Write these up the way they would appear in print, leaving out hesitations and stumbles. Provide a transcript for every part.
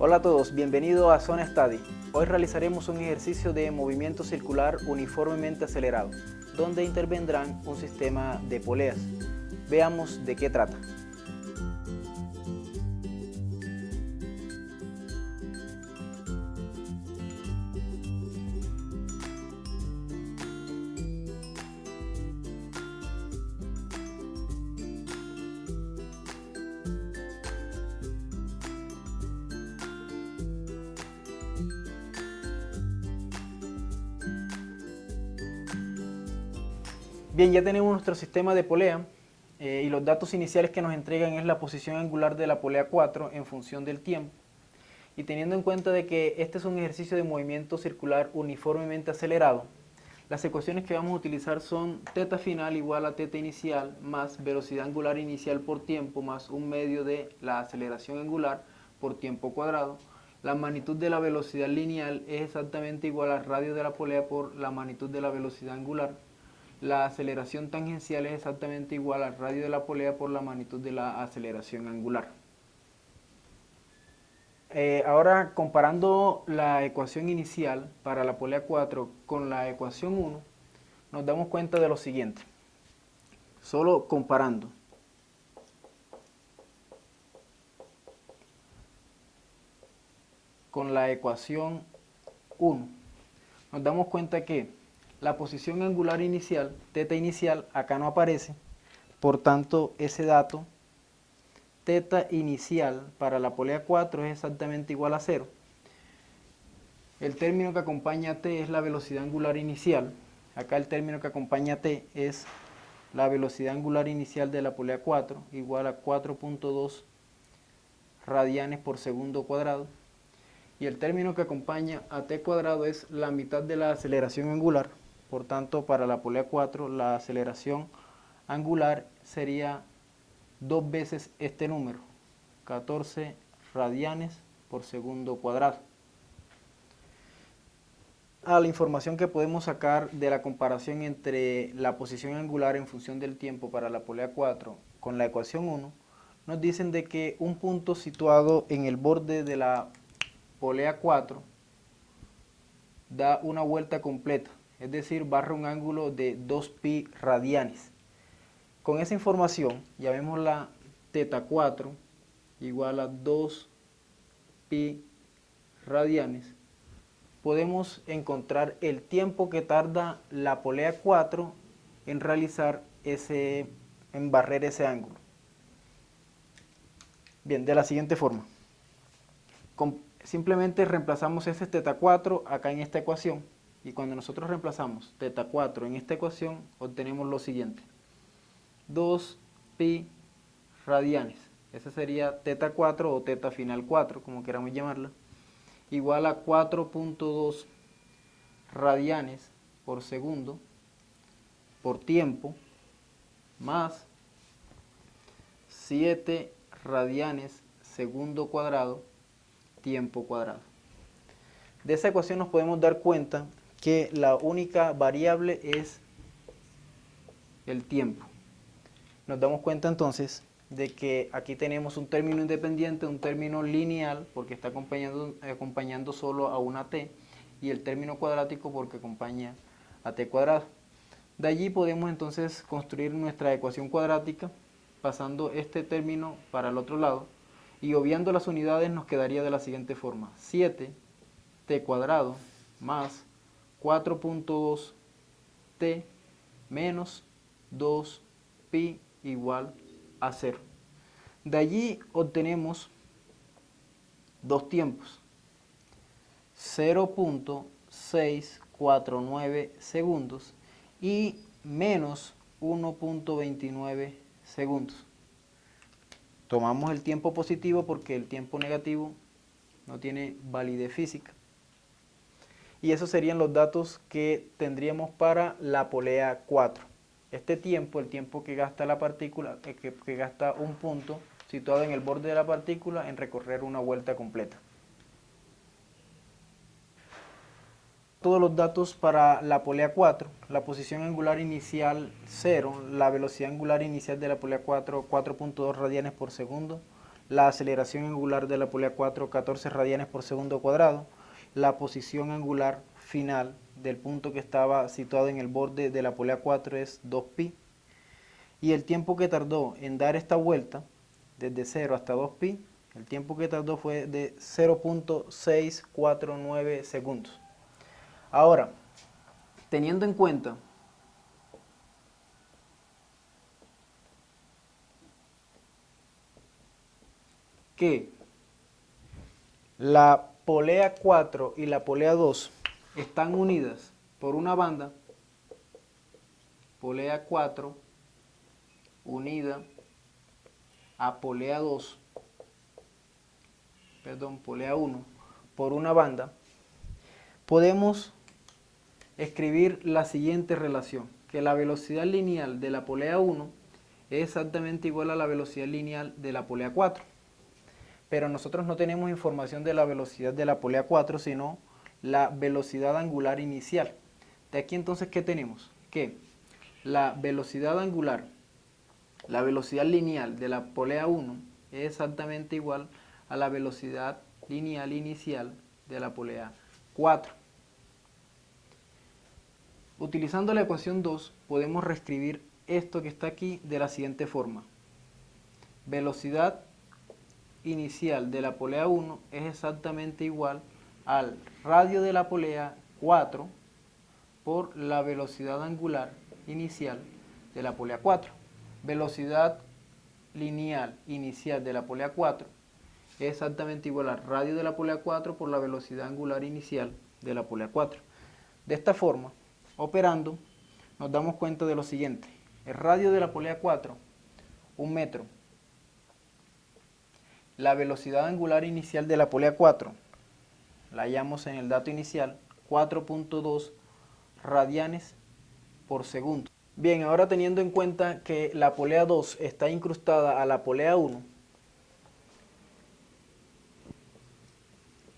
Hola a todos, bienvenidos a Zona Study. Hoy realizaremos un ejercicio de movimiento circular uniformemente acelerado, donde intervendrán un sistema de poleas. Veamos de qué trata. Bien, ya tenemos nuestro sistema de polea y los datos iniciales que nos entregan es la posición angular de la polea 4 en función del tiempo. Y teniendo en cuenta de que este es un ejercicio de movimiento circular uniformemente acelerado, las ecuaciones que vamos a utilizar son θ final igual a θ inicial más velocidad angular inicial por tiempo más un medio de la aceleración angular por tiempo cuadrado. La magnitud de la velocidad lineal es exactamente igual al radio de la polea por la magnitud de la velocidad angular. La aceleración tangencial es exactamente igual al radio de la polea por la magnitud de la aceleración angular. Ahora, comparando la ecuación inicial para la polea 4 con la ecuación 1, nos damos cuenta de lo siguiente. Solo comparando. Con la ecuación 1, nos damos cuenta que la posición angular inicial, θ inicial, acá no aparece, por tanto ese dato, θ inicial para la polea 4 es exactamente igual a 0. El término que acompaña a t es la velocidad angular inicial, acá el término que acompaña a t es la velocidad angular inicial de la polea 4, igual a 4.2 radianes por segundo cuadrado, y el término que acompaña a t cuadrado es la mitad de la aceleración angular. Por tanto, para la polea 4 la aceleración angular sería 2 veces este número, 14 radianes por segundo cuadrado. La información que podemos sacar de la comparación entre la posición angular en función del tiempo para la polea 4 con la ecuación 1, nos dicen de que un punto situado en el borde de la polea 4 da una vuelta completa, es decir, barra un ángulo de 2pi radianes. Con esa información, llamémosla θ4 igual a 2pi radianes, podemos encontrar el tiempo que tarda la polea 4 en barrer ese ángulo. Bien, de la siguiente forma. Simplemente reemplazamos ese θ4 acá en esta ecuación, y cuando nosotros reemplazamos θ4 en esta ecuación, obtenemos lo siguiente: 2pi radianes, ese sería θ4 o θ final 4, como queramos llamarla, igual a 4.2 radianes por segundo por tiempo más 7 radianes segundo cuadrado tiempo cuadrado. De esa ecuación nos podemos dar cuenta que la única variable es el tiempo. Nos damos cuenta entonces de que aquí tenemos un término independiente, un término lineal, porque está acompañando solo a una t, y el término cuadrático porque acompaña a t cuadrado. De allí podemos entonces construir nuestra ecuación cuadrática, pasando este término para el otro lado, y obviando las unidades nos quedaría de la siguiente forma: 7t cuadrado más 4.2t menos 2pi igual a 0. De allí obtenemos dos tiempos: 0.649 segundos y menos 1.29 segundos. Tomamos el tiempo positivo porque el tiempo negativo no tiene validez física. Y esos serían los datos que tendríamos para la polea 4. Este tiempo, el tiempo que gasta la partícula, que gasta un punto situado en el borde de la partícula en recorrer una vuelta completa. Todos los datos para la polea 4, la posición angular inicial 0, la velocidad angular inicial de la polea 4, 4.2 radianes por segundo, la aceleración angular de la polea 4, 14 radianes por segundo cuadrado, la posición angular final del punto que estaba situado en el borde de la polea 4 es 2pi, y el tiempo que tardó en dar esta vuelta, desde 0 hasta 2pi, el tiempo que tardó fue de 0.649 segundos. Ahora, teniendo en cuenta que la polea 4 y la polea 2 están unidas por una banda, polea 4 unida a polea 2, perdón, polea 1 por una banda, podemos escribir la siguiente relación, que la velocidad lineal de la polea 1 es exactamente igual a la velocidad lineal de la polea 4. Pero nosotros no tenemos información de la velocidad de la polea 4, sino la velocidad angular inicial. De aquí entonces, ¿qué tenemos? Que la velocidad angular, la velocidad lineal de la polea 1 es exactamente igual a la velocidad lineal inicial de la polea 4. Utilizando la ecuación 2, podemos reescribir esto que está aquí de la siguiente forma. Velocidad inicial de la polea 1 es exactamente igual al radio de la polea 4 por la velocidad angular inicial de la polea 4. Velocidad lineal inicial de la polea 4 es exactamente igual al radio de la polea 4 por la velocidad angular inicial de la polea 4. De esta forma, operando, nos damos cuenta de lo siguiente. El radio de la polea 4, 1 metro. La velocidad angular inicial de la polea 4, la hallamos en el dato inicial, 4.2 radianes por segundo. Bien, ahora teniendo en cuenta que la polea 2 está incrustada a la polea 1,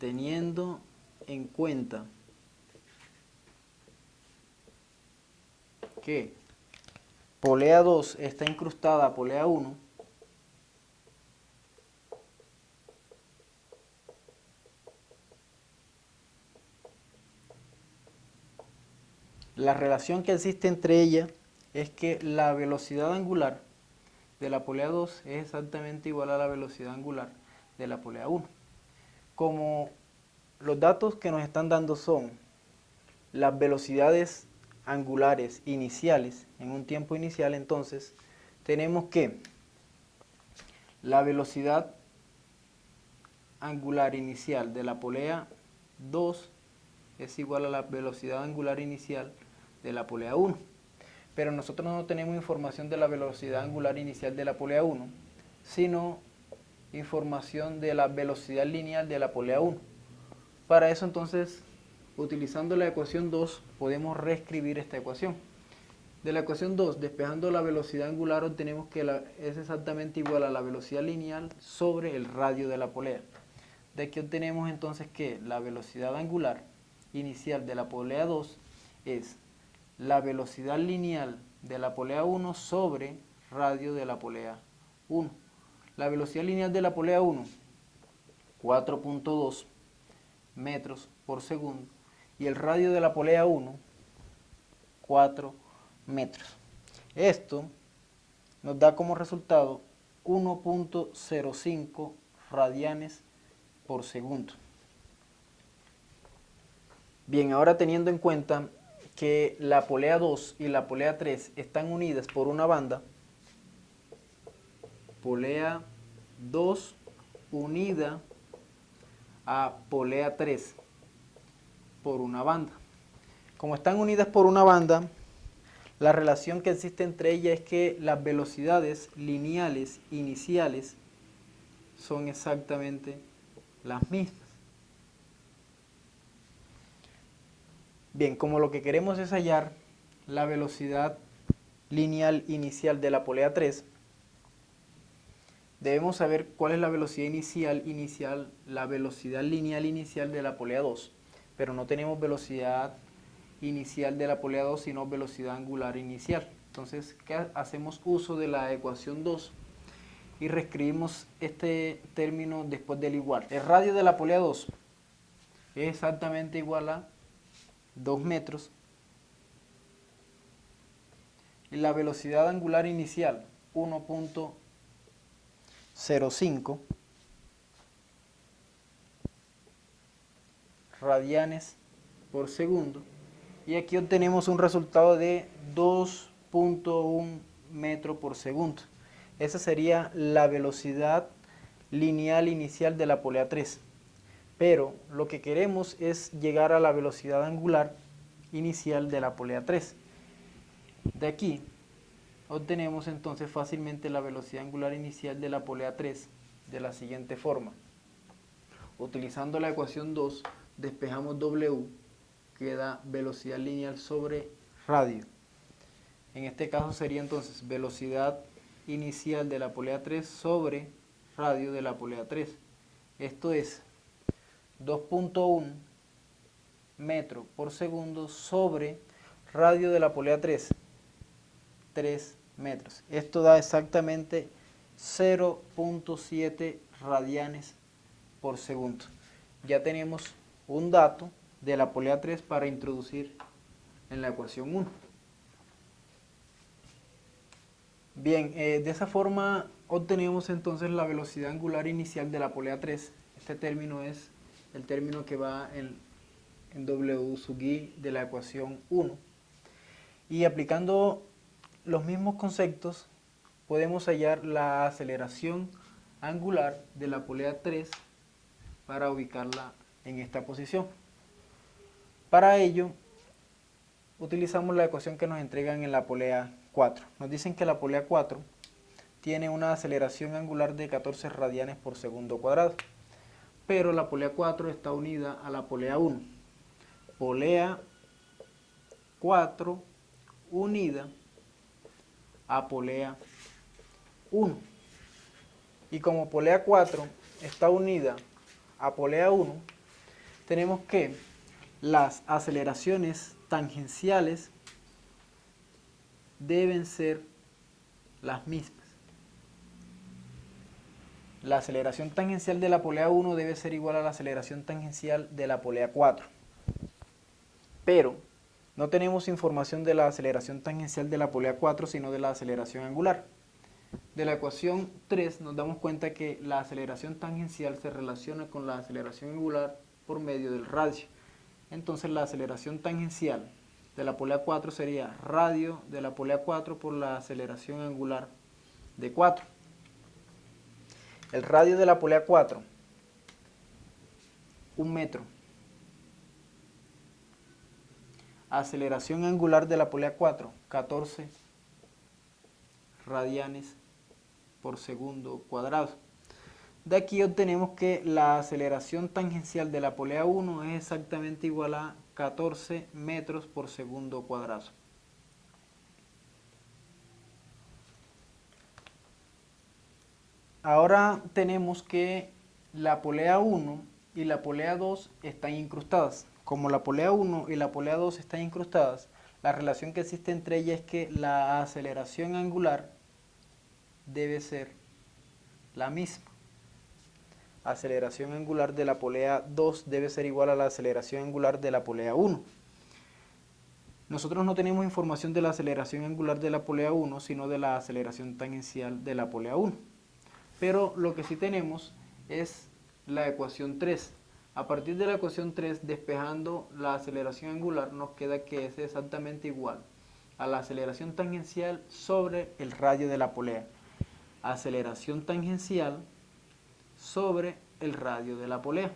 teniendo en cuenta que polea 2 está incrustada a polea 1, la relación que existe entre ellas es que la velocidad angular de la polea 2 es exactamente igual a la velocidad angular de la polea 1. Como los datos que nos están dando son las velocidades angulares iniciales en un tiempo inicial, entonces tenemos que la velocidad angular inicial de la polea 2 es igual a la velocidad angular inicial de la polea 1. Pero nosotros no tenemos información de la velocidad angular inicial de la polea 1, sino información de la velocidad lineal de la polea 1. Para eso entonces, utilizando la ecuación 2, podemos reescribir esta ecuación. De la ecuación 2, despejando la velocidad angular, obtenemos que es exactamente igual a la velocidad lineal sobre el radio de la polea. De aquí obtenemos entonces que la velocidad angular inicial de la polea 2 es la velocidad lineal de la polea 1 sobre radio de la polea 1. La velocidad lineal de la polea 1, 4.2 metros por segundo, y el radio de la polea 1, 4 metros. Esto nos da como resultado 1.05 radianes por segundo. Bien, ahora teniendo en cuenta que la polea 2 y la polea 3 están unidas por una banda, polea 2 unida a polea 3 por una banda. Como están unidas por una banda, la relación que existe entre ellas es que las velocidades lineales iniciales son exactamente las mismas. Bien, como lo que queremos es hallar la velocidad lineal inicial de la polea 3, debemos saber cuál es la velocidad inicial, la velocidad lineal inicial de la polea 2, pero no tenemos velocidad inicial de la polea 2, sino velocidad angular inicial. Entonces, ¿qué hacemos uso de la ecuación 2? y reescribimos este término después del igual. El radio de la polea 2 es exactamente igual a 2 metros y la velocidad angular inicial 1.05 radianes por segundo, y aquí obtenemos un resultado de 2.1 metro por segundo. Esa sería la velocidad lineal inicial de la polea 3. Pero lo que queremos es llegar a la velocidad angular inicial de la polea 3. De aquí obtenemos entonces fácilmente la velocidad angular inicial de la polea 3 de la siguiente forma. Utilizando la ecuación 2, despejamos W, queda velocidad lineal sobre radio. En este caso sería entonces velocidad inicial de la polea 3 sobre radio de la polea 3. Esto es 2.1 metro por segundo sobre radio de la polea 3, 3 metros. Esto da exactamente 0.7 radianes por segundo. Ya tenemos un dato de la polea 3 para introducir en la ecuación 1. Bien, de esa forma obtenemos entonces la velocidad angular inicial de la polea 3. Este término es el término que va en W sub I de la ecuación 1. Y aplicando los mismos conceptos, podemos hallar la aceleración angular de la polea 3 para ubicarla en esta posición. Para ello, utilizamos la ecuación que nos entregan en la polea 4. Nos dicen que la polea 4 tiene una aceleración angular de 14 radianes por segundo cuadrado, pero la polea 4 está unida a la polea 1. Polea 4 unida a polea 1. Y como polea 4 está unida a polea 1, tenemos que las aceleraciones tangenciales deben ser las mismas. La aceleración tangencial de la polea 1 debe ser igual a la aceleración tangencial de la polea 4. Pero no tenemos información de la aceleración tangencial de la polea 4, sino de la aceleración angular. De la ecuación 3 nos damos cuenta que la aceleración tangencial se relaciona con la aceleración angular por medio del radio. Entonces la aceleración tangencial de la polea 4 sería radio de la polea 4 por la aceleración angular de 4. El radio de la polea 4, 1 metro. Aceleración angular de la polea 4, 14 radianes por segundo cuadrado. De aquí obtenemos que la aceleración tangencial de la polea 1 es exactamente igual a 14 metros por segundo cuadrado. Ahora tenemos que la polea 1 y la polea 2 están incrustadas. Como la polea 1 y la polea 2 están incrustadas, la relación que existe entre ellas es que la aceleración angular debe ser la misma. Aceleración angular de la polea 2 debe ser igual a la aceleración angular de la polea 1. Nosotros no tenemos información de la aceleración angular de la polea 1, sino de la aceleración tangencial de la polea 1. Pero lo que sí tenemos es la ecuación 3. A partir de la ecuación 3, despejando la aceleración angular, nos queda que es exactamente igual a la aceleración tangencial sobre el radio de la polea. Aceleración tangencial sobre el radio de la polea.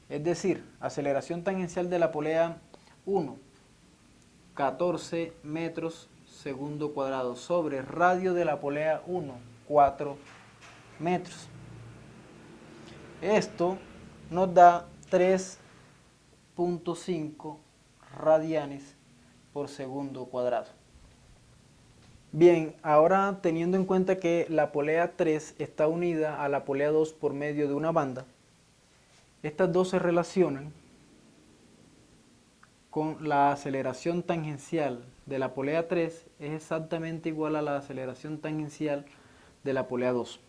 Es decir, aceleración tangencial de la polea 1, 14 metros segundo cuadrado sobre radio de la polea 1, 4 metros. Esto nos da 3.5 radianes por segundo cuadrado. Bien, ahora teniendo en cuenta que la polea 3 está unida a la polea 2 por medio de una banda, estas dos se relacionan con la aceleración tangencial de la polea 3 es exactamente igual a la aceleración tangencial de la polea 2.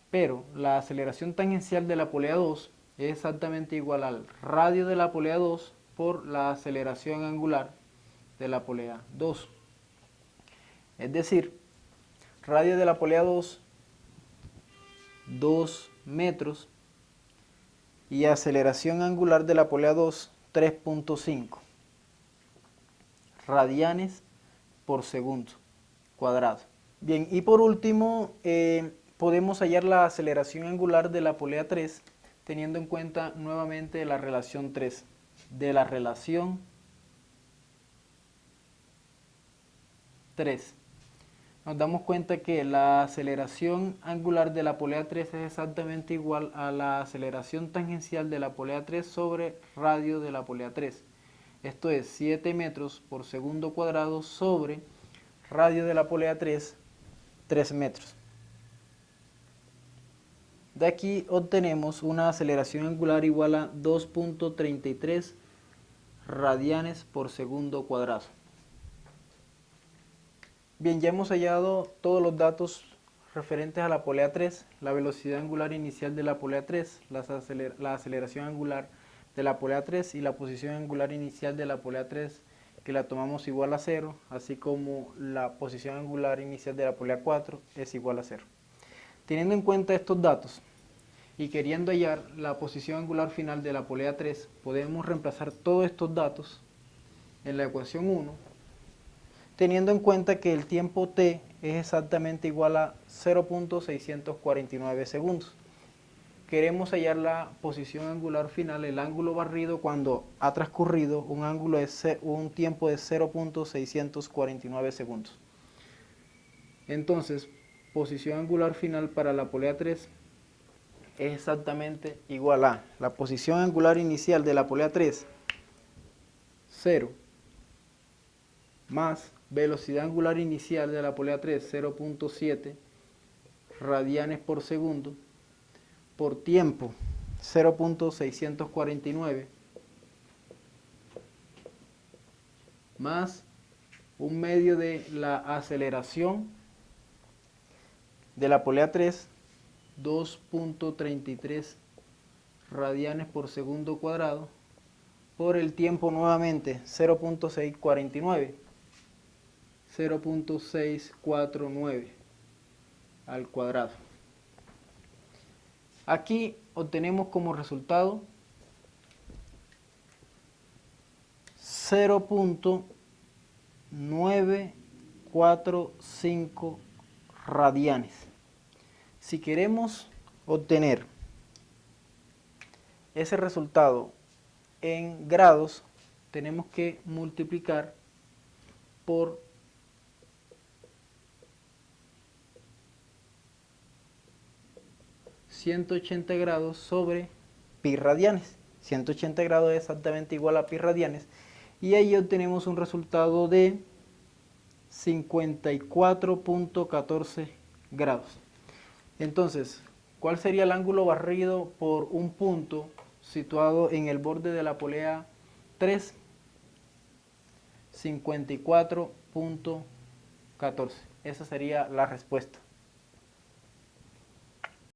Pero la aceleración tangencial de la polea 2 es exactamente igual al radio de la polea 2 por la aceleración angular de la polea 2. Es decir, radio de la polea 2, 2 metros, y aceleración angular de la polea 2, 3.5 radianes por segundo cuadrado. Bien, y por último, podemos hallar la aceleración angular de la polea 3 teniendo en cuenta nuevamente la relación 3. De la relación 3 nos damos cuenta que la aceleración angular de la polea 3 es exactamente igual a la aceleración tangencial de la polea 3 sobre radio de la polea 3. Esto es 7 metros por segundo cuadrado sobre radio de la polea 3, 3 metros. De aquí obtenemos una aceleración angular igual a 2.33 radianes por segundo cuadrado. Bien, ya hemos hallado todos los datos referentes a la polea 3, la velocidad angular inicial de la polea 3, la aceleración angular de la polea 3 y la posición angular inicial de la polea 3, que la tomamos igual a 0, así como la posición angular inicial de la polea 4 es igual a 0. Teniendo en cuenta estos datos y queriendo hallar la posición angular final de la polea 3, podemos reemplazar todos estos datos en la ecuación 1, teniendo en cuenta que el tiempo t es exactamente igual a 0.649 segundos. Queremos hallar la posición angular final, el ángulo barrido cuando ha transcurrido un tiempo de 0.649 segundos. Entonces, posición angular final para la polea 3 es exactamente igual a la posición angular inicial de la polea 3, 0, más velocidad angular inicial de la polea 3, 0.7 radianes por segundo, por tiempo, 0.649, más un medio de la aceleración de la polea 3, 2.33 radianes por segundo cuadrado, por el tiempo nuevamente 0.649, 0.649 al cuadrado. Aquí obtenemos como resultado 0.945 radianes. Si queremos obtener ese resultado en grados, tenemos que multiplicar por 180 grados sobre pi radianes. 180 grados es exactamente igual a pi radianes. Y ahí obtenemos un resultado de 54.14 grados. Entonces, ¿cuál sería el ángulo barrido por un punto situado en el borde de la polea 3? 54.14. Esa sería la respuesta.